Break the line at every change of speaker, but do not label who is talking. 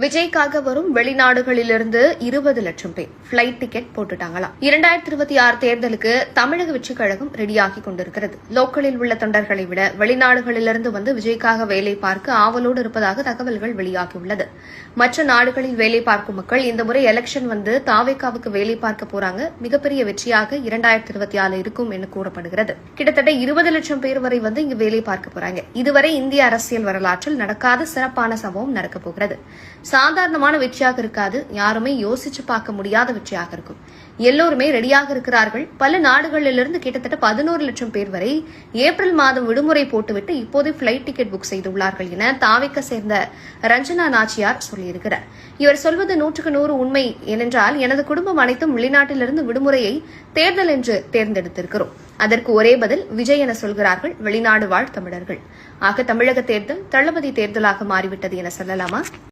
விஜய்க்காக வரும் வெளிநாடுகளிலிருந்து 20 லட்சம் பேர் பிளைட் டிக்கெட் போட்டுட்டாங்களாம். 2026 தேர்தலுக்கு தமிழக வெற்றிக் கழகம் ரெடியாகி கொண்டிருக்கிறது. லோக்கலில் உள்ள தொண்டர்களை விட வெளிநாடுகளிலிருந்து வந்து விஜய்க்காக வேலை பார்க்க ஆவலோடு இருப்பதாக தகவல்கள் வெளியாகியுள்ளது. மற்ற நாடுகளில் வேலை பார்க்கும் மக்கள் இந்த முறை எலெக்ஷன் வந்து தாவேகாவுக்கு வேலை பார்க்க போறாங்க. மிகப்பெரிய வெற்றியாக 2024 இருக்கும் என கூறப்படுகிறது. கிட்டத்தட்ட 20 லட்சம் பேர் வரை வந்து இங்கு வேலை பார்க்க போறாங்க. இதுவரை இந்திய அரசியல் வரலாற்றில் நடக்காத சிறப்பான சம்பவம் நடக்கப் போகிறது. சாதாரணமான வெற்றியாக இருக்காது, யாருமே யோசிச்சு பார்க்க முடியாத வெற்றியாக இருக்கும். எல்லோருமே ரெடியாக இருக்கிறார்கள். பல நாடுகளிலிருந்து கிட்டத்தட்ட 11 லட்சம் பேர் வரை ஏப்ரல் மாதம் விடுமுறை போட்டுவிட்டு இப்போதே பிளைட் டிக்கெட் புக் செய்துள்ளார்கள் என தாவேகா சேர்ந்த ரஞ்சனா நாச்சியார் சொல்லியிருக்கிறார். இவர் சொல்வது 100% உண்மை. ஏனென்றால் எனது குடும்பம் அனைத்தும் வெளிநாட்டிலிருந்து விடுமுறையை தேர்தல் என்று தேர்ந்தெடுத்திருக்கிறோம். அதற்கு ஒரே பதில் விஜய் என சொல்கிறார்கள் வெளிநாடு வாழ் தமிழர்கள். ஆக தமிழக தேர்தல் தளபதி தேர்தலாக மாறிவிட்டது என சொல்லலாமா?